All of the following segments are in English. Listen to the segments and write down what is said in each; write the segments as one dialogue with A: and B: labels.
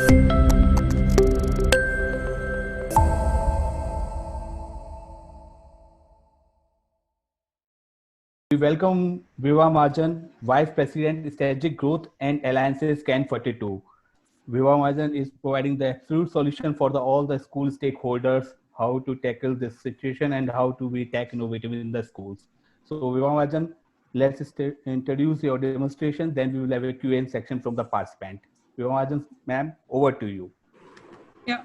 A: We welcome Viva Mahajan, Vice President, Strategic Growth and Alliances, CAN 42. Viva Mahajan is providing the absolute solution for all the school stakeholders, how to tackle this situation and how to be tech innovative in the schools. So Viva Mahajan, let's introduce your demonstration, then we will have a Q&A section from the participant. Viva Mahajan, ma'am, over to you.
B: Yeah,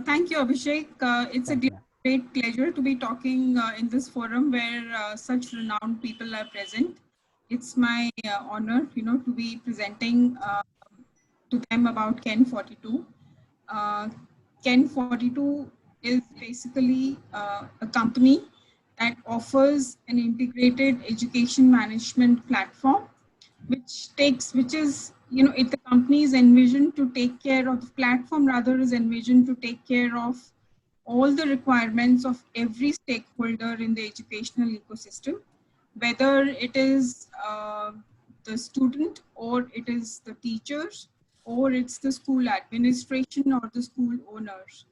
B: thank you, Abhishek. It's a great pleasure to be talking in this forum where such renowned people are present. It's my honor, to be presenting to them about CAN 42. CAN 42 is basically a company that offers an integrated education management platform, which is, the company is envisioned to take care of the platform, rather is envisioned to take care of all the requirements of every stakeholder in the educational ecosystem, whether it is the student or it is the teachers or it's the school administration or the school owners,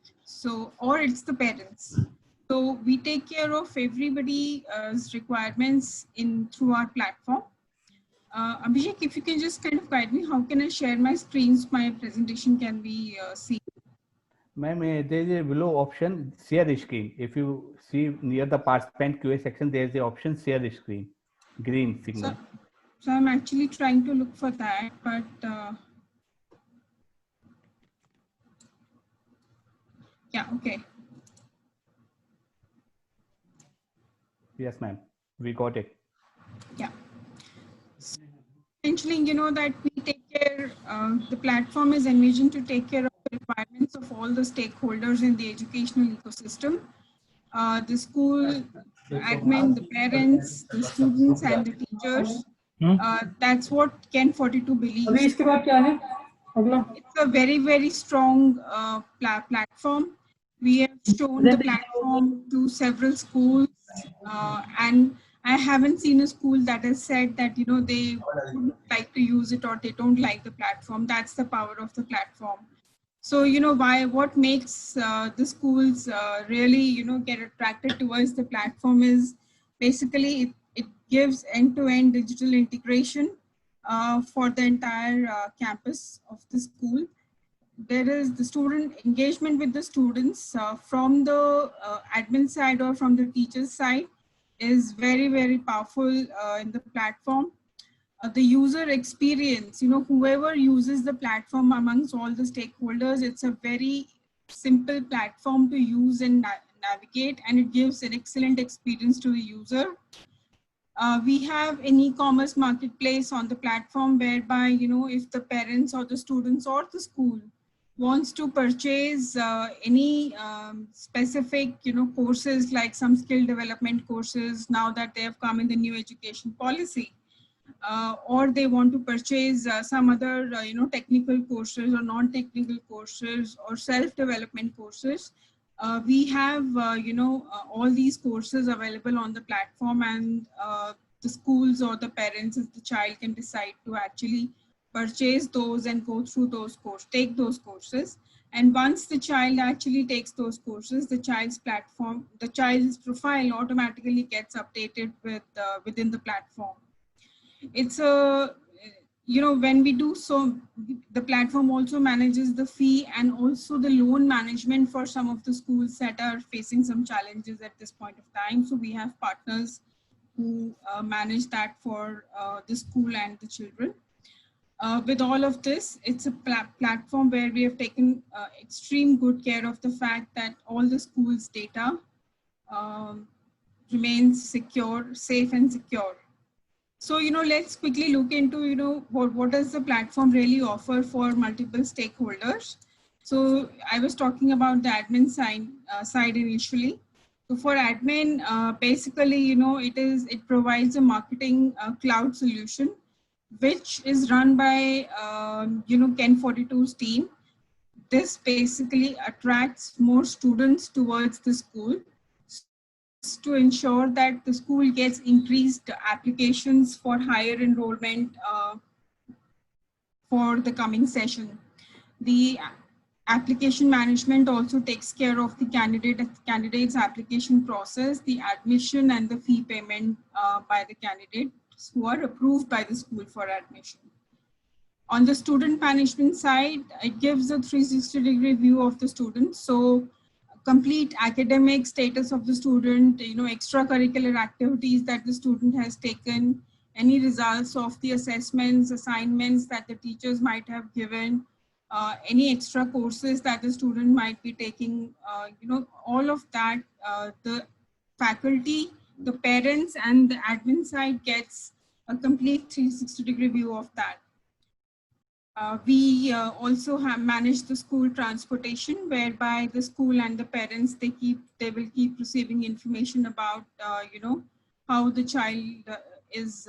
B: or it's the parents. So we take care of everybody's requirements through our platform. Abhishek, if you can just kind of guide me, how can I share my screens? My presentation can be seen.
A: Ma'am, there is a below option share the screen. If you see near the participant QA section, there is the option share the screen, green signal.
B: So I'm actually trying to look for that, but yeah, okay.
A: Yes, ma'am, we got it.
B: Yeah. Essentially, that we take care, the platform is envisioned to take care of the requirements of all the stakeholders in the educational ecosystem. The school admin, the parents, the students, and the teachers. That's what CAN 42 believes. It's a very, very strong platform. We have shown the platform to several schools, and I haven't seen a school that has said that, they wouldn't like to use it or they don't like the platform. That's the power of the platform. So, what makes the schools really, get attracted towards the platform is basically it gives end-to-end digital integration for the entire campus of the school. There is the student engagement with the students from the admin side or from the teacher's side is very, very powerful in the platform. The user experience, whoever uses the platform amongst all the stakeholders, it's a very simple platform to use and navigate, and it gives an excellent experience to the user. We have an e-commerce marketplace on the platform whereby, if the parents or the students or the school wants to purchase any specific, courses like some skill development courses now that they have come in the new education policy, or they want to purchase some other, technical courses or non-technical courses or self-development courses. We have, all these courses available on the platform, and the schools or the parents of the child can decide to actually purchase those and go through those courses, take those courses. And once the child actually takes those courses, the child's profile automatically gets updated within the platform. It's a, when we do so, the platform also manages the fee and also the loan management for some of the schools that are facing some challenges at this point of time. So we have partners who manage that for the school and the children. With all of this, it's a platform where we have taken extreme good care of the fact that all the schools' data remains secure, safe and secure. So, let's quickly look into, what does the platform really offer for multiple stakeholders. So I was talking about the admin side initially. So for admin, basically, it provides a marketing cloud solution, which is run by, CAN 42's team. This basically attracts more students towards the school to ensure that the school gets increased applications for higher enrollment for the coming session. The Application management also takes care of the candidate's application process, the admission and the fee payment by the candidates who are approved by the school for admission. On the student management side, it gives a 360-degree view of the student. So complete academic status of the student, extracurricular activities that the student has taken, any results of the assessments, assignments that the teachers might have given, any extra courses that the student might be taking, all of that, the faculty, the parents, and the admin side gets a complete 360-degree view of that. We also have managed the school transportation, whereby the school and the parents, they will keep receiving information about, how the child is,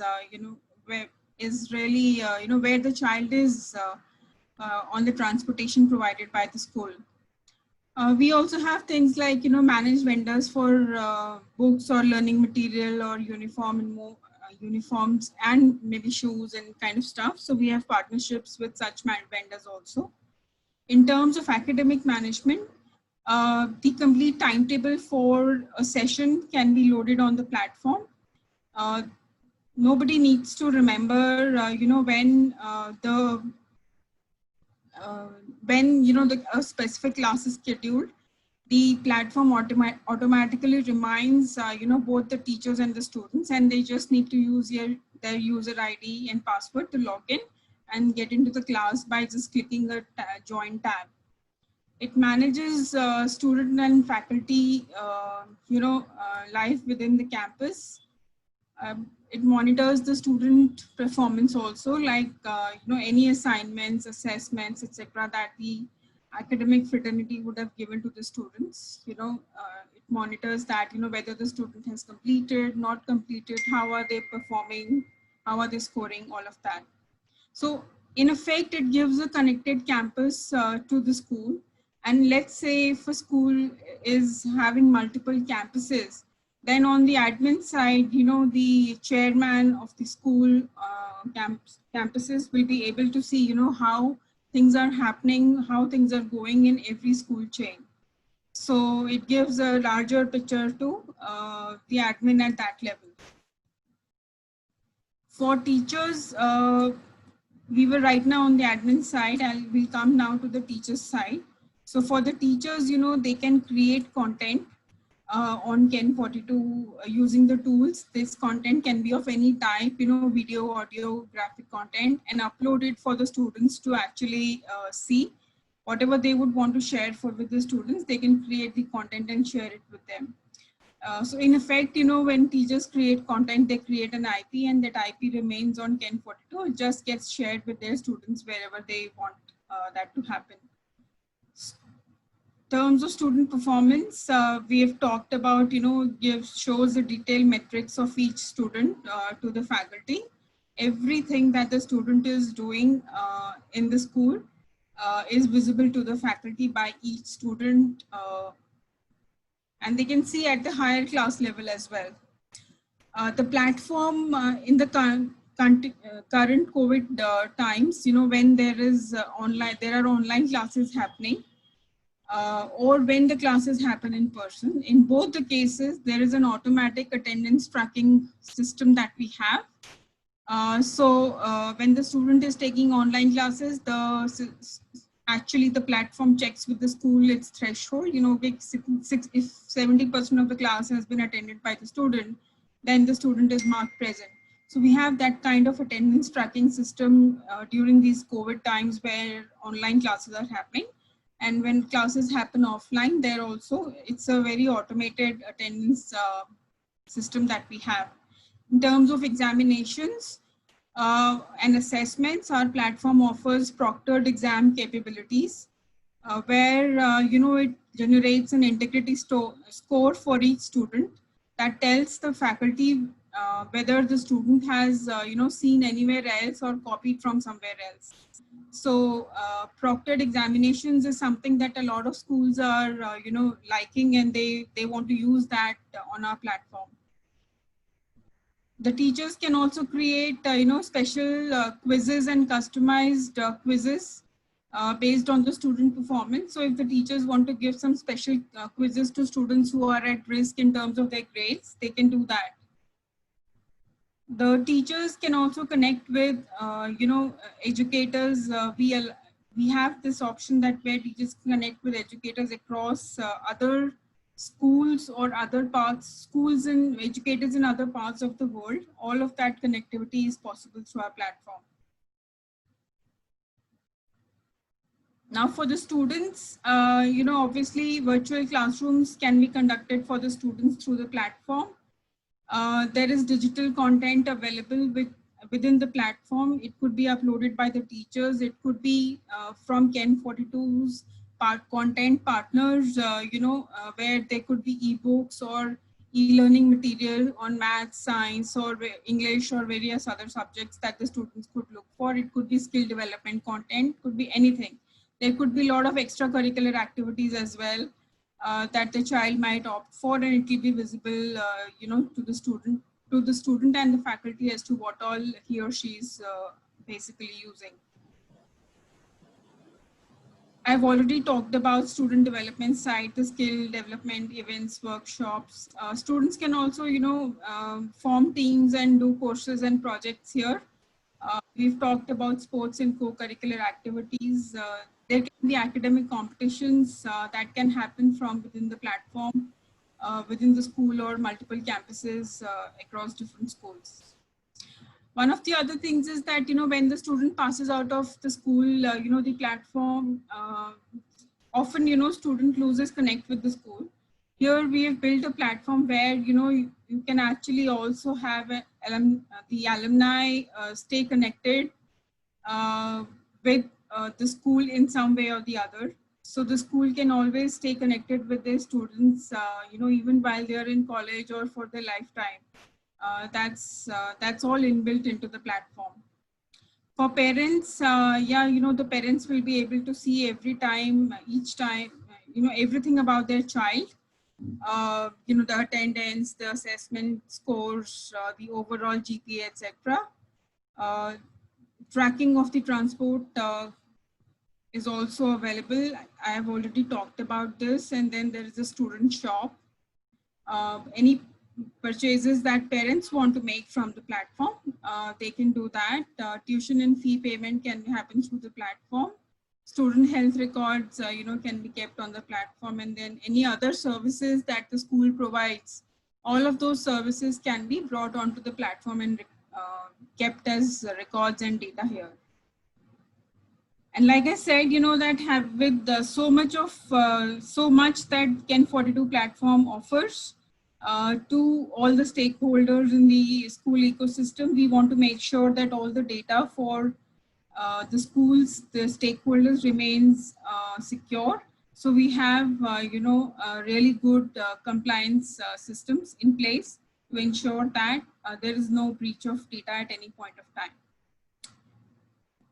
B: where is really, where the child is on the transportation provided by the school. We also have things like, managed vendors for books or learning material or uniform and more. Uniforms and maybe shoes and kind of stuff. So we have partnerships with such vendors also. In terms of academic management, the complete timetable for a session can be loaded on the platform. Nobody needs to remember, when a specific class is scheduled. The platform automatically reminds, both the teachers and the students, and they just need to use their user ID and password to log in and get into the class by just clicking a join tab. It manages student and faculty, life within the campus. It monitors the student performance also, like, any assignments, assessments, etc. that the academic fraternity would have given to the students. It monitors that, whether the student has completed, not completed, how are they performing, how are they scoring, all of that. So in effect, it gives a connected campus to the school. And let's say if a school is having multiple campuses, then on the admin side, the chairman of the school campuses will be able to see, how things are happening, how things are going in every school chain. So it gives a larger picture to the admin at that level. For teachers, we were right now on the admin side, and we'll come now to the teachers side. So for the teachers, they can create content on Ken 42 using the tools. This content can be of any type, video, audio, graphic content, and upload it for the students to actually see. Whatever they would want to share with the students, they can create the content and share it with them. So in effect, when teachers create content, they create an IP, and that IP remains on Ken 42. It just gets shared with their students wherever they want that to happen. Terms of student performance, we have talked about, shows the detailed metrics of each student to the faculty. Everything that the student is doing in the school is visible to the faculty by each student, and they can see at the higher class level as well. The platform in the current COVID times, when there are online classes happening, or when the classes happen in person. In both the cases, there is an automatic attendance tracking system that we have. So when the student is taking online classes, actually the platform checks with the school its threshold. If 70% of the class has been attended by the student, then the student is marked present. So we have that kind of attendance tracking system during these COVID times where online classes are happening. And when classes happen offline, there also, it's a very automated attendance system that we have. In terms of examinations and assessments, our platform offers proctored exam capabilities, where, it generates an integrity score for each student that tells the faculty whether the student has, seen anywhere else or copied from somewhere else. So proctored examinations is something that a lot of schools are, liking, and they want to use that on our platform. The teachers can also create, special quizzes and customized quizzes based on the student performance. So if the teachers want to give some special quizzes to students who are at risk in terms of their grades, they can do that. The teachers can also connect with, educators. We have this option that where teachers connect with educators across other schools or other parts, schools and educators in other parts of the world. All of that connectivity is possible through our platform. Now for the students, obviously virtual classrooms can be conducted for the students through the platform. There is digital content available within the platform. It could be uploaded by the teachers. It could be from Ken 42's content partners, where there could be ebooks or e-learning material on math, science, or English, or various other subjects that the students could look for. It could be skill development content, could be anything. There could be a lot of extracurricular activities as well that the child might opt for, and it will be visible, to the student and the faculty as to what all he or she is basically using. I've already talked about student development side, the skill development events, workshops. Students can also, form teams and do courses and projects here. We've talked about sports and co-curricular activities. There can be academic competitions that can happen from within the platform, within the school or multiple campuses across different schools. One of the other things is that, when the student passes out of the school, the platform, often, student loses connect with the school. Here we have built a platform where, you can actually also have the alumni stay connected with the school in some way or the other. So the school can always stay connected with their students, even while they're in college or for their lifetime. That's all inbuilt into the platform. For parents, the parents will be able to see each time, everything about their child. The attendance, the assessment scores, the overall GPA, etc. Tracking of the transport is also available. I have already talked about this. And then there is a student shop. Any purchases that parents want to make from the platform, they can do that. Tuition and fee payment can happen through the platform. Student health records, can be kept on the platform. And then any other services that the school provides, all of those services can be brought onto the platform and kept as records and data here. And like I said, that with so much that Ken 42 platform offers to all the stakeholders in the school ecosystem, we want to make sure that all the data for the schools, the stakeholders remains secure. So we have, really good compliance systems in place to ensure that there is no breach of data at any point of time.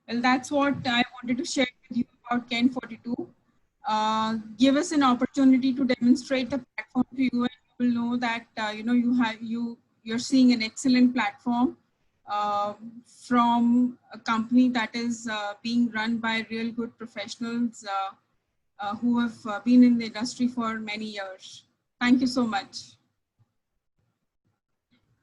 B: Well, that's what I wanted to share with you about Ken 42. Give us an opportunity to demonstrate the platform to you, and you will know that you're seeing an excellent platform from a company that is being run by real good professionals who have been in the industry for many years. Thank you so much.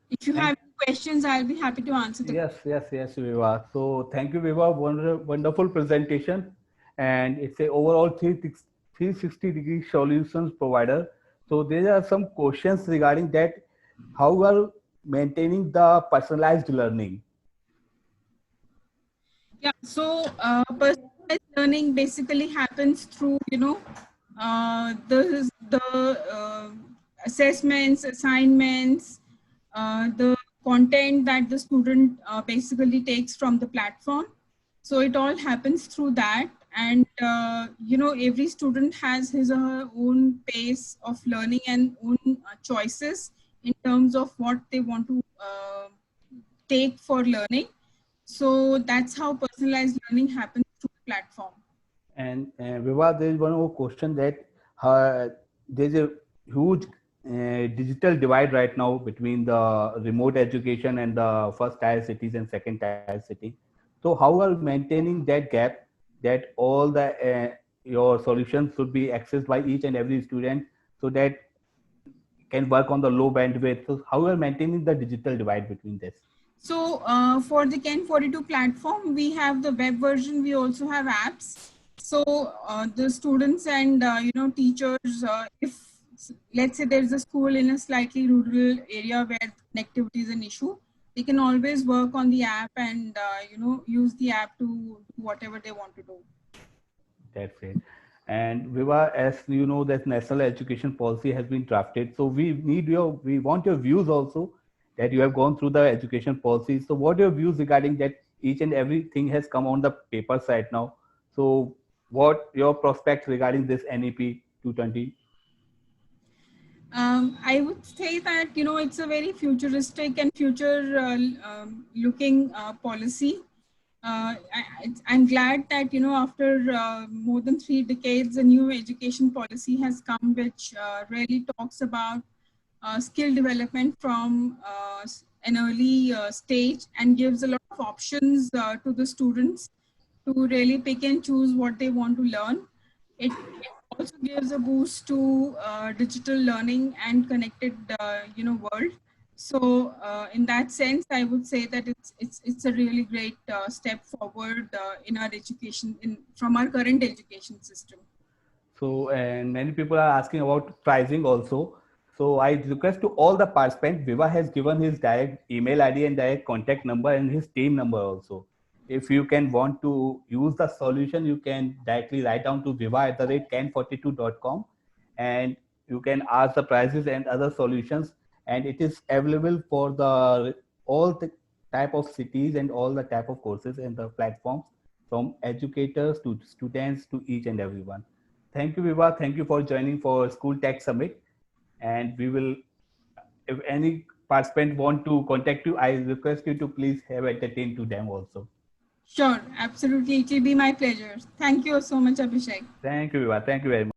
B: If you have questions, I'll be happy to answer them.
A: Yes, Viva. So thank you, Viva. Wonderful presentation. And it's a overall 360-degree solutions provider. So there are some questions regarding that. How we are maintaining the personalized learning?
B: Yeah, so personalized learning basically happens through, the assessments, assignments, the content that the student basically takes from the platform. So it all happens through that. And, every student has his or her own pace of learning and own choices in terms of what they want to take for learning. So that's how personalized learning happens through the platform.
A: And Viva, there is one more question that there's a huge digital divide right now between the remote education and the first tier cities and second tier city. So how are we maintaining that gap? that all the your solutions should be accessed by each and every student, so that can work on the low bandwidth. So how you are maintaining the digital divide between this?
B: So for the Ken 42 platform, we have the web version. We also have apps. So the students and teachers, if let's say there's a school in a slightly rural area where connectivity is an issue, they can always work on the app and use the app to do whatever they want to do.
A: That's it. And Viva, as you know, that national education policy has been drafted. So we want your views also, that you have gone through the education policy. So what are your views regarding that? Each and everything has come on the paper side now. So what your prospects regarding this NEP 220?
B: I would say that it's a very futuristic and future looking policy. I'm glad that after more than 3 decades, a new education policy has come, which really talks about skill development from an early stage and gives a lot of options to the students to really pick and choose what they want to learn. It also gives a boost to digital learning and connected world. So in that sense, I would say that it's a really great step forward in our education, from our current education system.
A: So, and many people are asking about pricing also. So I request to all the participants, Viva has given his direct email ID and direct contact number and his team number also. If you can want to use the solution, you can directly write down to viva@can42.com, and you can ask the prices and other solutions. And it is available for the all the type of cities and all the type of courses and the platforms, from educators to students to each and everyone. Thank you, Viva. Thank you for joining for School Tech Summit. And we will, if any participant want to contact you, I request you to please have entertained to them also.
B: Sure, absolutely. It will be my pleasure. Thank you so much, Abhishek.
A: Thank you, Viva. Thank you very much.